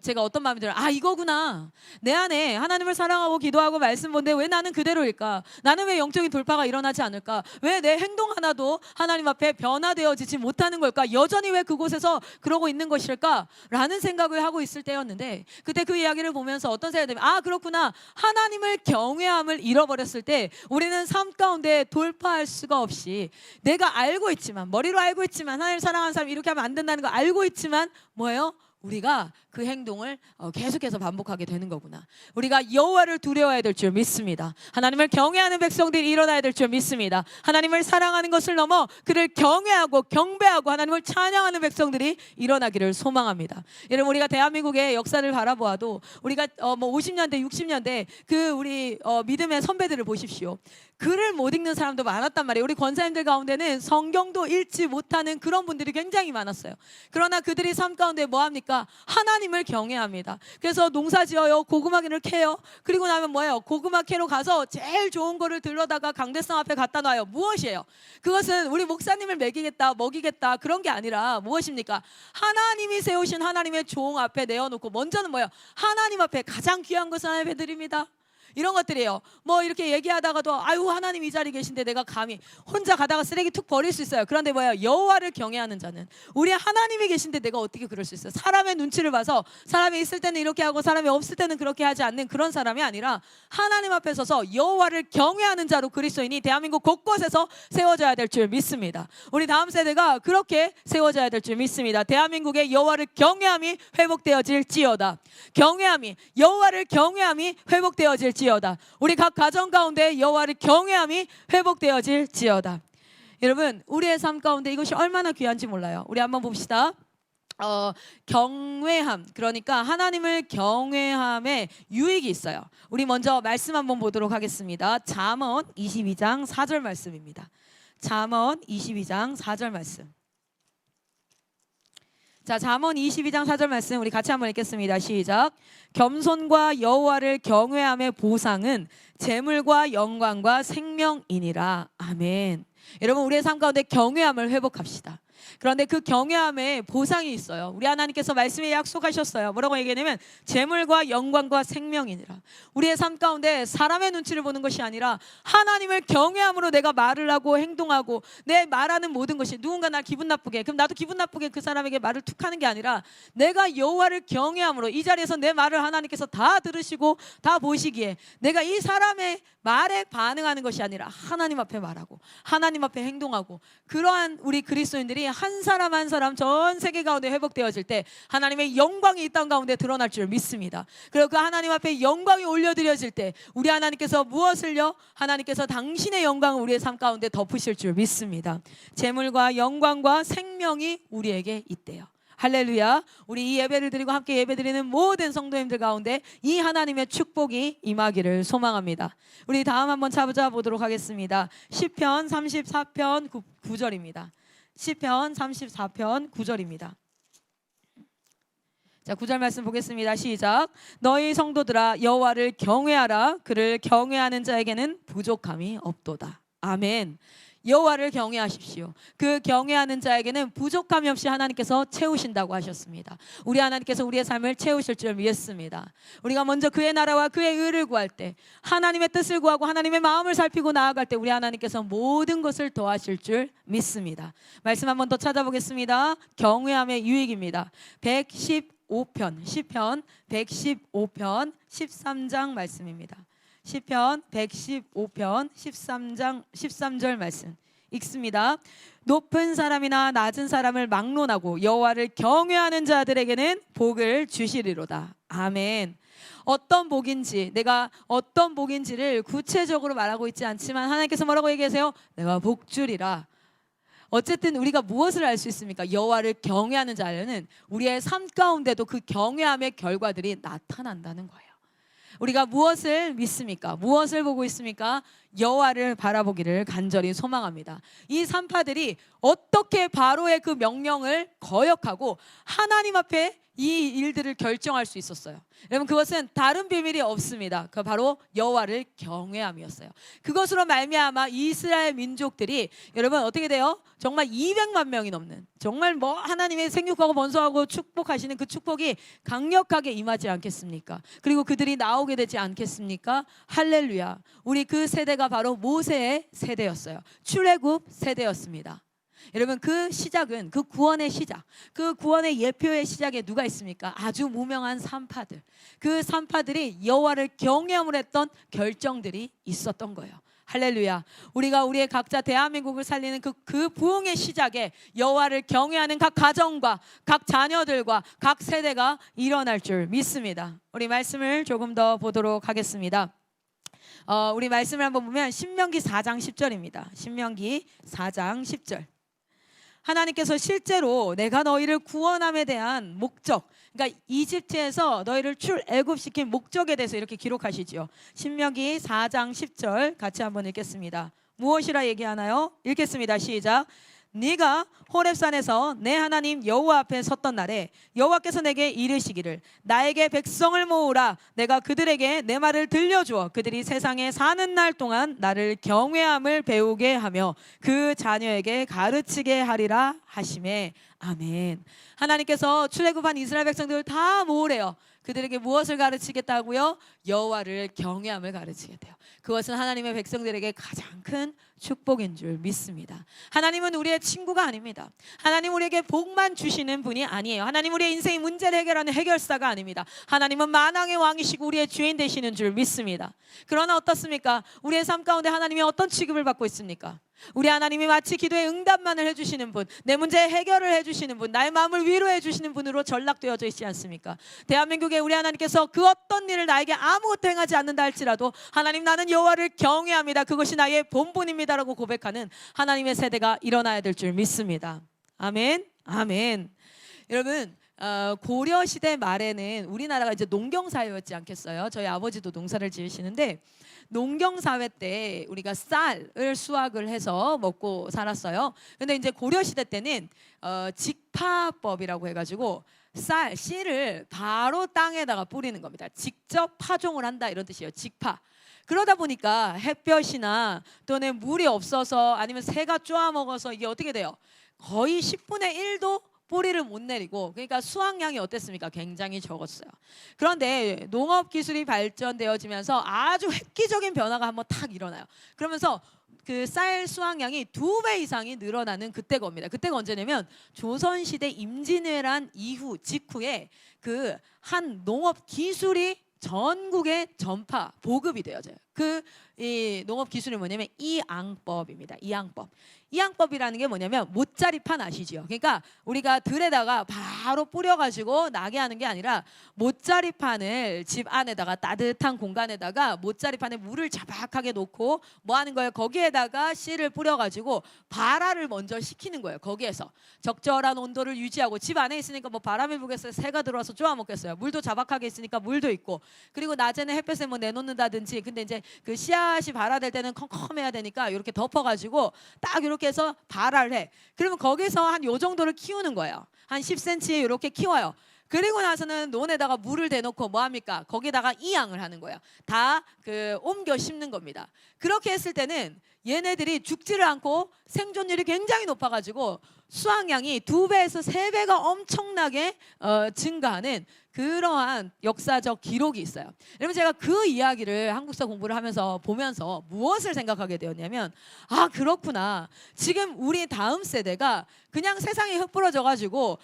제가 어떤 마음이 들어요. 아, 이거구나. 내 안에 하나님을 사랑하고 기도하고 말씀 본데 왜 나는 그대로일까? 나는 왜 영적인 돌파가 일어나지 않을까? 왜 내 행동 하나도 하나님 앞에 변화되어지지 못하는 걸까? 여전히 왜 그곳에서 그러고 있는 것일까? 라는 생각을 하고 있을 때였는데, 그때 그 이야기를 보면서 어떤 생각이 들면, 아, 그렇구나. 하나님을 경외함을 잃어버렸을 때 우리는 삶 가운데 돌파할 수가 없이, 내가 알고 있지만, 머리로 알고 있지만, 하나님을 사랑하는 사람이 이렇게 하면 안 된다는 거 알고 있지만 뭐예요? 우리가 그 행동을 계속해서 반복하게 되는 거구나. 우리가 여호와를 두려워해야 될 줄 믿습니다. 하나님을 경외하는 백성들이 일어나야 될 줄 믿습니다. 하나님을 사랑하는 것을 넘어 그를 경외하고 경배하고 하나님을 찬양하는 백성들이 일어나기를 소망합니다. 여러분, 우리가 대한민국의 역사를 바라보아도 우리가 50년대 60년대 그 우리 믿음의 선배들을 보십시오. 글을 못 읽는 사람도 많았단 말이에요. 우리 권사님들 가운데는 성경도 읽지 못하는 그런 분들이 굉장히 많았어요. 그러나 그들이 삶 가운데 뭐합니까? 하나님을 경외합니다. 그래서 농사 지어요. 고구마를 캐요. 그리고 나면 뭐예요? 고구마 캐러 가서 제일 좋은 거를 들러다가 강대상 앞에 갖다 놔요. 무엇이에요? 그것은 우리 목사님을 먹이겠다 그런 게 아니라 무엇입니까? 하나님이 세우신 하나님의 종 앞에 내어놓고 먼저는 뭐예요? 하나님 앞에 가장 귀한 것을 하나님께 드립니다. 이런 것들이에요. 뭐 이렇게 얘기하다가도 아유, 하나님 이 자리에 계신데 내가 감히 혼자 가다가 쓰레기 툭 버릴 수 있어요. 그런데 뭐예요? 여호와를 경외하는 자는, 우리 하나님이 계신데 내가 어떻게 그럴 수 있어요? 사람의 눈치를 봐서 사람이 있을 때는 이렇게 하고 사람이 없을 때는 그렇게 하지 않는 그런 사람이 아니라 하나님 앞에 서서 여호와를 경외하는 자로 그리스도인이 대한민국 곳곳에서 세워져야 될 줄 믿습니다. 우리 다음 세대가 그렇게 세워져야 될 줄 믿습니다. 대한민국의 여호와를 경외함이 회복되어질지어다. 경외함이, 여호와를 경외함이 회복되어질지어다. 우리 각 가정 가운데 여호와를 경외함이 회복되어질지어다. 여러분, 우리의 삶 가운데 이것이 얼마나 귀한지 몰라요. 우리 한번 봅시다. 경외함, 그러니까 하나님을 경외함에 유익이 있어요. 우리 먼저 말씀 한번 보도록 하겠습니다. 잠언 22장 4절 말씀입니다. 잠언 22장 4절 말씀. 자, 잠언 22장 4절 말씀 우리 같이 한번 읽겠습니다. 시작. 겸손과 여호와를 경외함의 보상은 재물과 영광과 생명이니라. 아멘. 여러분, 우리의 삶 가운데 경외함을 회복합시다. 그런데 그 경외함에 보상이 있어요. 우리 하나님께서 말씀에 약속하셨어요. 뭐라고 얘기하냐면 재물과 영광과 생명이니라. 우리의 삶 가운데 사람의 눈치를 보는 것이 아니라 하나님을 경외함으로 내가 말을 하고 행동하고 내 말하는 모든 것이, 누군가 날 기분 나쁘게, 그럼 나도 기분 나쁘게 그 사람에게 말을 툭 하는 게 아니라 내가 여호와를 경외함으로 이 자리에서 내 말을 하나님께서 다 들으시고 다 보시기에 내가 이 사람의 말에 반응하는 것이 아니라 하나님 앞에 말하고 하나님 앞에 행동하고, 그러한 우리 그리스도인들이 한 사람 한 사람 전 세계 가운데 회복되어질 때 하나님의 영광이 이 땅 가운데 드러날 줄 믿습니다. 그리고 그 하나님 앞에 영광이 올려드려질 때 우리 하나님께서 무엇을요? 하나님께서 당신의 영광을 우리의 삶 가운데 덮으실 줄 믿습니다. 재물과 영광과 생명이 우리에게 있대요. 할렐루야. 우리 이 예배를 드리고 함께 예배드리는 모든 성도님들 가운데 이 하나님의 축복이 임하기를 소망합니다. 우리 다음 한번 찾아보도록 하겠습니다. 시편 34편 9절입니다. 시편 34편 9절입니다. 자, 9절 말씀 보겠습니다. 시작. 너희 성도들아 여호와를 경외하라. 그를 경외하는 자에게는 부족함이 없도다. 아멘. 여호와를 경외하십시오. 그 경외하는 자에게는 부족함이 없이 하나님께서 채우신다고 하셨습니다. 우리 하나님께서 우리의 삶을 채우실 줄 믿습니다. 우리가 먼저 그의 나라와 그의 의를 구할 때, 하나님의 뜻을 구하고 하나님의 마음을 살피고 나아갈 때 우리 하나님께서 모든 것을 더하실 줄 믿습니다. 말씀 한 번 더 찾아보겠습니다. 경외함의 유익입니다. 115편 시편 115편 13장 말씀입니다. 시편 115편 13장 13절 말씀 읽습니다. 높은 사람이나 낮은 사람을 막론하고 여호와를 경외하는 자들에게는 복을 주시리로다. 아멘. 어떤 복인지, 내가 어떤 복인지를 구체적으로 말하고 있지 않지만 하나님께서 뭐라고 얘기하세요? 내가 복 주리라. 어쨌든 우리가 무엇을 알 수 있습니까? 여호와를 경외하는 자는 우리의 삶 가운데도 그 경외함의 결과들이 나타난다는 거예요. 우리가 무엇을 믿습니까? 무엇을 보고 있습니까? 여호와를 바라보기를 간절히 소망합니다. 이 산파들이 어떻게 바로의 그 명령을 거역하고 하나님 앞에 이 일들을 결정할 수 있었어요. 여러분, 그것은 다른 비밀이 없습니다. 그 바로 여호와를 경외함이었어요. 그것으로 말미암아 이스라엘 민족들이 여러분 어떻게 돼요? 정말 200만 명이 넘는, 정말 뭐 하나님의 생육하고 번성하고 축복하시는 그 축복이 강력하게 임하지 않겠습니까? 그리고 그들이 나오게 되지 않겠습니까? 할렐루야. 우리 그 세대가 바로 모세의 세대였어요. 출애굽 세대였습니다. 여러분, 그 시작은, 그 구원의 시작, 그 구원의 예표의 시작에 누가 있습니까? 아주 무명한 산파들. 그 산파들이 여호와를 경외함을 했던 결정들이 있었던 거예요. 할렐루야. 우리가 우리의 각자 대한민국을 살리는 그 부흥의 시작에 여호와를 경외하는 각 가정과 각 자녀들과 각 세대가 일어날 줄 믿습니다. 우리 말씀을 조금 더 보도록 하겠습니다. 우리 말씀을 한번 보면 신명기 4장 10절입니다. 신명기 4장 10절. 하나님께서 실제로 내가 너희를 구원함에 대한 목적, 그러니까 이집트에서 너희를 출애굽시킨 목적에 대해서 이렇게 기록하시지요. 신명기 4장 10절 같이 한번 읽겠습니다. 무엇이라 얘기하나요? 읽겠습니다. 시작. 네가 호렙산에서 내 하나님 여호와 앞에 섰던 날에 여호와께서 내게 이르시기를 나에게 백성을 모으라. 내가 그들에게 내 말을 들려주어 그들이 세상에 사는 날 동안 나를 경외함을 배우게 하며 그 자녀에게 가르치게 하리라 하시매. 아멘. 하나님께서 출애굽한 이스라엘 백성들을 다 모으래요. 그들에게 무엇을 가르치겠다고요? 여호와를 경외함을 가르치겠대요. 그것은 하나님의 백성들에게 가장 큰 축복인 줄 믿습니다. 하나님은 우리의 친구가 아닙니다. 하나님 우리에게 복만 주시는 분이 아니에요. 하나님 우리의 인생의 문제를 해결하는 해결사가 아닙니다. 하나님은 만왕의 왕이시고 우리의 주인 되시는 줄 믿습니다. 그러나 어떻습니까? 우리의 삶 가운데 하나님이 어떤 취급을 받고 있습니까? 우리 하나님이 마치 기도의 응답만을 해주시는 분, 내 문제 해결을 해주시는 분, 나의 마음을 위로해 주시는 분으로 전락되어져 있지 않습니까? 대한민국에 우리 하나님께서 그 어떤 일을 나에게 아무것도 행하지 않는다 할지라도 하나님 나는 여호와를 경외합니다. 그것이 나의 본분입니다라고 고백하는 하나님의 세대가 일어나야 될 줄 믿습니다. 아멘, 아멘. 여러분, 고려 시대 말에는 우리나라가 이제 농경 사회였지 않겠어요? 저희 아버지도 농사를 지으시는데 농경 사회 때 우리가 쌀을 수확을 해서 먹고 살았어요. 근데 이제 고려 시대 때는 직파법이라고 해가지고 씨를 바로 땅에다가 뿌리는 겁니다. 직접 파종을 한다 이런 뜻이에요. 직파. 그러다 보니까 햇볕이나 또는 물이 없어서 아니면 새가 쪼아 먹어서 이게 어떻게 돼요? 거의 10분의 1도 뿌리를 못 내리고, 그러니까 수확량이 어땠습니까? 굉장히 적었어요. 그런데 농업 기술이 발전되어지면서 아주 획기적인 변화가 한번 탁 일어나요. 그러면서 그 쌀 수확량이 2배 이상이 늘어나는 그때가 옵니다. 그때가 언제냐면 조선시대 임진왜란 이후 직후에 그 한 농업 기술이 전국에 전파 보급이 되어져요. 이 농업 기술이 뭐냐면 이앙법입니다. 이앙법. 이항법이라는 게 뭐냐면 못자리판 아시죠? 그러니까 우리가 들에다가 바로 뿌려가지고 나게 하는 게 아니라 못자리판을 집 안에다가 따뜻한 공간에다가 못자리판에 물을 자박하게 놓고 뭐 하는 거예요? 거기에다가 씨를 뿌려가지고 발화를 먼저 시키는 거예요. 거기에서 적절한 온도를 유지하고, 집 안에 있으니까 뭐 바람이 불겠어요? 새가 들어와서 쪼아 먹겠어요? 물도 자박하게 있으니까 물도 있고, 그리고 낮에는 햇볕에 뭐 내놓는다든지. 근데 이제 그 씨앗이 발화될 때는 컴컴해야 되니까 이렇게 덮어가지고 딱 이렇게 해서 발화를 해. 그러면 거기서 한 요 정도를 키우는 거예요. 한 10cm에 이렇게 키워요. 그리고 나서는 논에다가 물을 대놓고 뭐 합니까? 거기다가 이양을 하는 거예요. 다 옮겨 심는 겁니다. 그렇게 했을 때는 얘네들이 죽지를 않고 생존율이 굉장히 높아가지고 수확량이 2배에서 3배가 엄청나게 증가하는 그러한 역사적 기록이 있어요. 여러분, 제가 그 이야기를 한국사 공부를 하면서 보면서 무엇을 생각하게 되었냐면, 아, 그렇구나. 지금 우리 다음 세대가 그냥 세상에 흩뿌러져가지고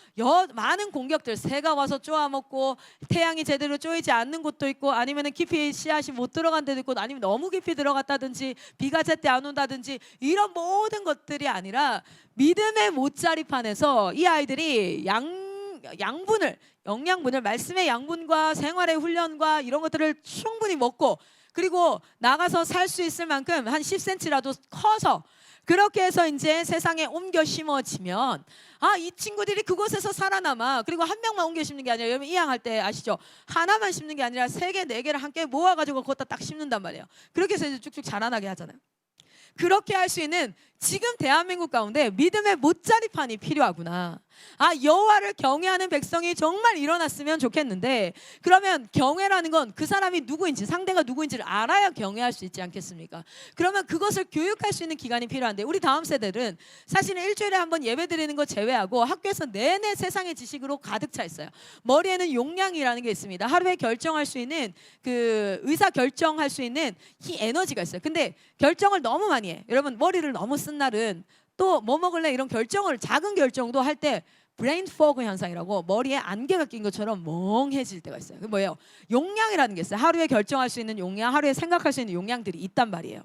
많은 공격들, 새가 와서 쪼아먹고 태양이 제대로 쪼이지 않는 곳도 있고, 아니면 깊이 씨앗이 못 들어간 데도 있고, 아니면 너무 깊이 들어갔다든지 비가 제때 안 온다든지, 이런 모든 것들이 아니라 믿음의 못자리판에서 이 아이들이 영양분을, 말씀의 양분과 생활의 훈련과 이런 것들을 충분히 먹고, 그리고 나가서 살 수 있을 만큼 한 10cm라도 커서 그렇게 해서 이제 세상에 옮겨 심어지면, 아, 이 친구들이 그곳에서 살아남아. 그리고 한 명만 옮겨 심는 게 아니라, 여러분 이양할 때 아시죠? 하나만 심는 게 아니라 3개, 4개를 함께 모아가지고 거기다 딱 심는단 말이에요. 그렇게 해서 이제 쭉쭉 자라나게 하잖아요. 그렇게 할 수 있는 지금 대한민국 가운데 믿음의 못자리판이 필요하구나. 여호와를 경외하는 백성이 정말 일어났으면 좋겠는데, 그러면 경외라는 건 그 사람이 누구인지, 상대가 누구인지를 알아야 경외할 수 있지 않겠습니까? 그러면 그것을 교육할 수 있는 기간이 필요한데, 우리 다음 세대들은 사실은 일주일에 한 번 예배 드리는 거 제외하고 학교에서 내내 세상의 지식으로 가득 차 있어요. 머리에는 용량이라는 게 있습니다. 하루에 결정할 수 있는, 그 의사 결정할 수 있는 이 에너지가 있어요. 근데 결정을 너무 많이 해. 여러분, 머리를 너무 쓴 날은 또 뭐 먹을래 이런 결정을, 작은 결정도 할 때 브레인 포그 현상이라고, 머리에 안개가 낀 것처럼 멍해질 때가 있어요. 그게 뭐예요? 용량이라는 게 있어요. 하루에 결정할 수 있는 용량, 하루에 생각할 수 있는 용량들이 있단 말이에요.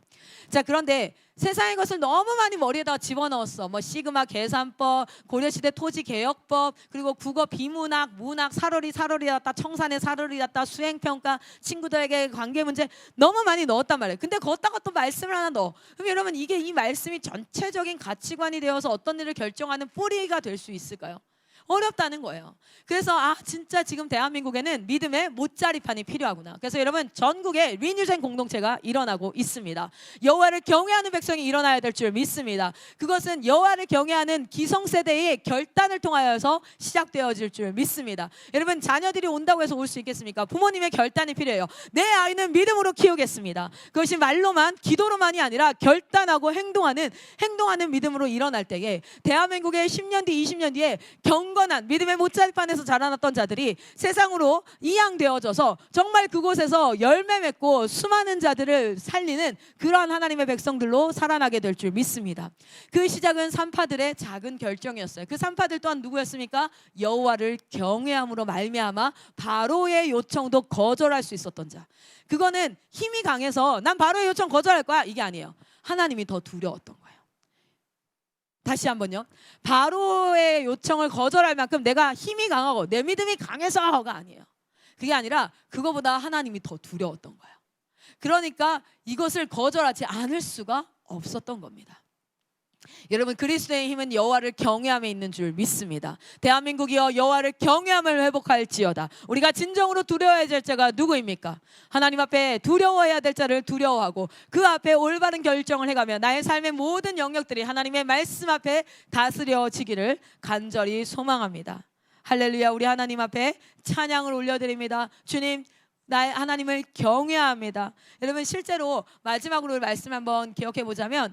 자, 그런데 세상의 것을 너무 많이 머리에다가 집어넣었어. 뭐 시그마 계산법, 고려시대 토지개혁법, 그리고 국어 비문학, 문학, 사러리 났다, 청산의 사러리 났다, 수행평가, 친구들에게 관계 문제 너무 많이 넣었단 말이에요. 근데 거기다가 또 말씀을 하나 넣어. 그럼 여러분, 이게 이 말씀이 전체적인 가치관이 되어서 어떤 일을 결정하는 뿌리가 될 수 있을까요? 어렵다는 거예요. 그래서 진짜 지금 대한민국에는 믿음의 못자리판이 필요하구나. 그래서 여러분, 전국에 리뉴젠 공동체가 일어나고 있습니다. 여호와를 경외하는 백성이 일어나야 될 줄 믿습니다. 그것은 여호와를 경외하는 기성세대의 결단을 통하여서 시작되어질 줄 믿습니다. 여러분, 자녀들이 온다고 해서 올 수 있겠습니까? 부모님의 결단이 필요해요. 내 아이는 믿음으로 키우겠습니다. 그것이 말로만, 기도로만이 아니라 결단하고 행동하는 믿음으로 일어날 때에, 대한민국의 10년 뒤, 20년 뒤에 경건한 믿음의 못자리판에서 자라났던 자들이 세상으로 이양되어져서 정말 그곳에서 열매 맺고 수많은 자들을 살리는 그러한 하나님의 백성들로 살아나게 될 줄 믿습니다. 그 시작은 산파들의 작은 결정이었어요. 그 산파들 또한 누구였습니까? 여호와를 경외함으로 말미암아 바로의 요청도 거절할 수 있었던 자. 그거는 힘이 강해서 난 바로의 요청 거절할 거야, 이게 아니에요. 하나님이 더 두려웠던 거예요. 다시 한번요. 바로의 요청을 거절할 만큼 내가 힘이 강하고 내 믿음이 강해서가 아니에요. 그게 아니라 그거보다 하나님이 더 두려웠던 거예요. 그러니까 이것을 거절하지 않을 수가 없었던 겁니다. 여러분, 그리스도의 힘은 여호와를 경외함에 있는 줄 믿습니다. 대한민국이여, 여호와를 경외함을 회복할지어다. 우리가 진정으로 두려워해야 될 자가 누구입니까? 하나님 앞에 두려워해야 될 자를 두려워하고 그 앞에 올바른 결정을 해가며 나의 삶의 모든 영역들이 하나님의 말씀 앞에 다스려지기를 간절히 소망합니다. 할렐루야. 우리 하나님 앞에 찬양을 올려드립니다. 주님, 나의 하나님을 경외합니다. 여러분, 실제로 마지막으로 말씀 한번 기억해 보자면,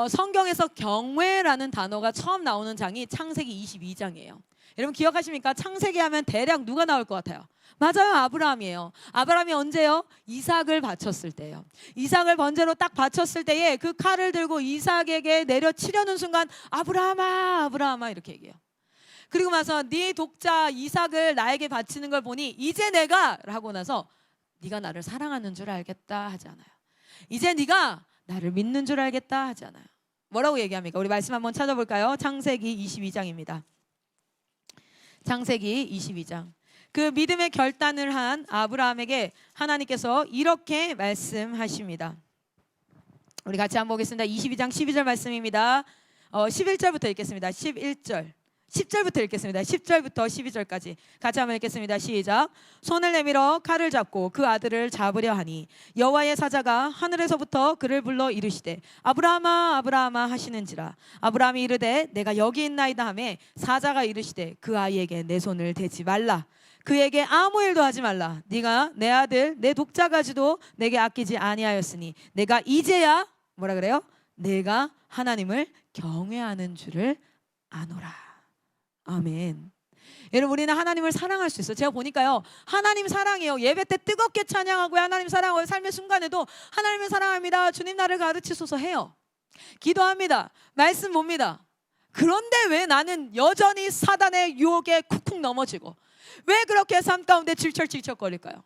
성경에서 경외라는 단어가 처음 나오는 장이 창세기 22장이에요. 여러분, 기억하십니까? 창세기 하면 대략 누가 나올 것 같아요? 맞아요, 아브라함이에요. 아브라함이 언제요? 이삭을 바쳤을 때예요. 이삭을 번제로 딱 바쳤을 때에 그 칼을 들고 이삭에게 내려치려는 순간 아브라함아, 아브라함아 이렇게 얘기해요. 그리고 나서 네 독자 이삭을 나에게 바치는 걸 보니 이제 내가 하고 나서 네가 나를 사랑하는 줄 알겠다 하지 않아요. 이제 네가 나를 믿는 줄 알겠다 하지 않아요. 뭐라고 얘기합니까? 우리 말씀 한번 찾아볼까요? 창세기 22장입니다. 창세기 22장. 그 믿음의 결단을 한 아브라함에게 하나님께서 이렇게 말씀하십니다. 우리 같이 한번 보겠습니다. 22장 12절 말씀입니다. 11절부터 읽겠습니다. 10절부터 읽겠습니다. 10절부터 12절까지 같이 한번 읽겠습니다. 시작. 손을 내밀어 칼을 잡고 그 아들을 잡으려 하니 여호와의 사자가 하늘에서부터 그를 불러 이르시되 아브라함아, 아브라함아 하시는지라. 아브라함이 이르되 내가 여기 있나이다 하매 사자가 이르시되 그 아이에게 내 손을 대지 말라. 그에게 아무 일도 하지 말라. 네가 내 아들 내 독자까지도 내게 아끼지 아니하였으니 내가 이제야 뭐라 그래요? 내가 하나님을 경외하는 줄을 아노라. 아멘. 여러분, 우리는 하나님을 사랑할 수 있어요. 제가 보니까요, 하나님 사랑해요. 예배 때 뜨겁게 찬양하고 하나님 사랑하고 삶의 순간에도 하나님을 사랑합니다, 주님 나를 가르치소서 해요. 기도합니다. 말씀 봅니다. 그런데 왜 나는 여전히 사단의 유혹에 쿡쿡 넘어지고, 왜 그렇게 삶 가운데 질척질척거릴까요?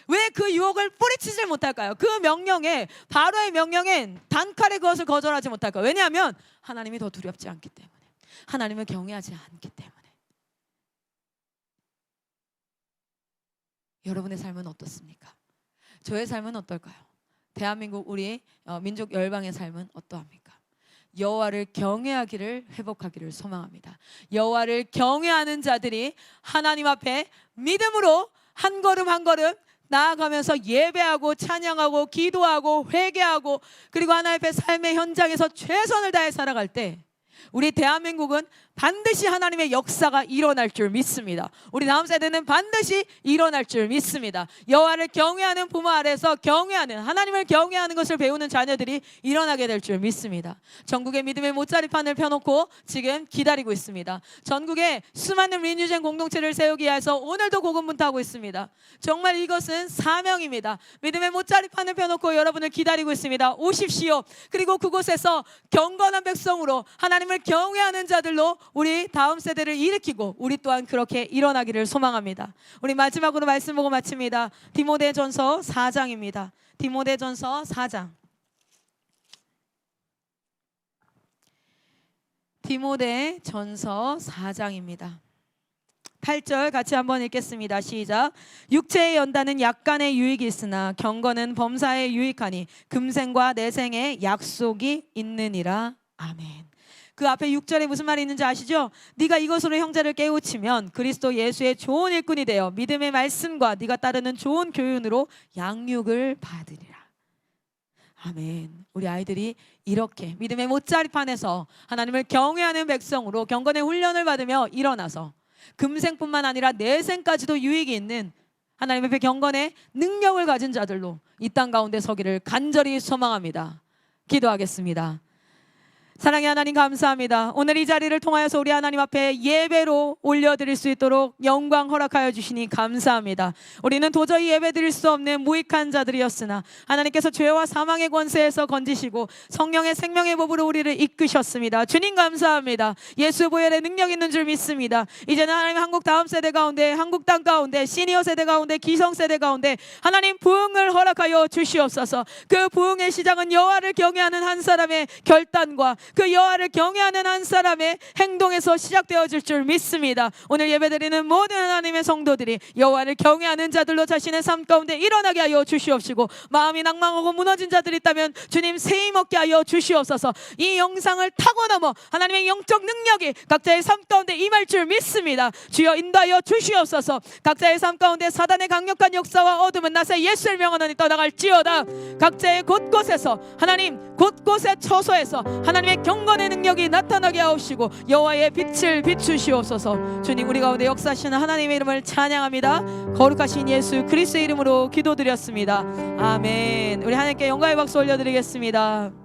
왜 그 유혹을 뿌리치질 못할까요? 그 명령에, 바로의 명령엔 단칼에 그것을 거절하지 못할까요? 왜냐하면 하나님이 더 두렵지 않기 때문에, 하나님을 경외하지 않기 때문에. 여러분의 삶은 어떻습니까? 저의 삶은 어떨까요? 대한민국 우리 민족 열방의 삶은 어떠합니까? 여호와를 경외하기를 회복하기를 소망합니다. 여호와를 경외하는 자들이 하나님 앞에 믿음으로 한 걸음 한 걸음 나아가면서 예배하고 찬양하고 기도하고 회개하고, 그리고 하나님 앞에 삶의 현장에서 최선을 다해 살아갈 때 우리 대한민국은 반드시 하나님의 역사가 일어날 줄 믿습니다. 우리 다음 세대는 반드시 일어날 줄 믿습니다. 여호와를 경외하는 부모 아래서 경외하는, 하나님을 경외하는 것을 배우는 자녀들이 일어나게 될 줄 믿습니다. 전국에 믿음의 모짜리판을 펴놓고 지금 기다리고 있습니다. 전국에 수많은 리뉴젠 공동체를 세우기 위해서 오늘도 고군분투하고 있습니다. 정말 이것은 사명입니다. 믿음의 모짜리판을 펴놓고 여러분을 기다리고 있습니다. 오십시오. 그리고 그곳에서 경건한 백성으로 하나님을 경외하는 자들로 우리 다음 세대를 일으키고 우리 또한 그렇게 일어나기를 소망합니다. 우리 마지막으로 말씀 보고 마칩니다. 디모데전서 4장입니다. 디모데전서 4장. 디모데전서 4장입니다. 8절 같이 한번 읽겠습니다. 시작. 육체의 연단은 약간의 유익이 있으나 경건은 범사에 유익하니 금생과 내생에 약속이 있느니라. 아멘. 그 앞에 6절에 무슨 말이 있는지 아시죠? 네가 이것으로 형제를 깨우치면 그리스도 예수의 좋은 일꾼이 되어 믿음의 말씀과 네가 따르는 좋은 교훈으로 양육을 받으리라. 아멘. 우리 아이들이 이렇게 믿음의 모짜리판에서 하나님을 경외하는 백성으로 경건의 훈련을 받으며 일어나서 금생뿐만 아니라 내생까지도 유익이 있는 하나님 앞에 경건의 능력을 가진 자들로 이 땅 가운데 서기를 간절히 소망합니다. 기도하겠습니다. 사랑의 하나님 감사합니다. 오늘 이 자리를 통하여서 우리 하나님 앞에 예배로 올려드릴 수 있도록 영광 허락하여 주시니 감사합니다. 우리는 도저히 예배드릴 수 없는 무익한 자들이었으나 하나님께서 죄와 사망의 권세에서 건지시고 성령의 생명의 법으로 우리를 이끄셨습니다. 주님 감사합니다. 예수 보혈의 능력 있는 줄 믿습니다. 이제는 하나님 한국 다음 세대 가운데, 한국 땅 가운데, 시니어 세대 가운데, 기성 세대 가운데 하나님 부흥을 허락하여 주시옵소서. 그 부흥의 시작은 여호와를 경외하는 한 사람의 결단과 그 여호와를 경외하는 한 사람의 행동에서 시작되어질 줄 믿습니다. 오늘 예배드리는 모든 하나님의 성도들이 여호와를 경외하는 자들로 자신의 삶 가운데 일어나게 하여 주시옵시고, 마음이 낭망하고 무너진 자들이 있다면 주님 새 힘 얻게 하여 주시옵소서. 이 영상을 타고 넘어 하나님의 영적 능력이 각자의 삶 가운데 임할 줄 믿습니다. 주여 인도하여 주시옵소서. 각자의 삶 가운데 사단의 강력한 역사와 어둠은 나사 예수를 명하노니 떠나갈지어다. 각자의 곳곳에서 하나님 곳곳의 처소에서 하나님의 경건의 능력이 나타나게 하옵시고 여호와의 빛을 비추시옵소서. 주님 우리 가운데 역사하시는 하나님의 이름을 찬양합니다. 거룩하신 예수 그리스도의 이름으로 기도드렸습니다. 아멘. 우리 하나님께 영광의 박수 올려드리겠습니다.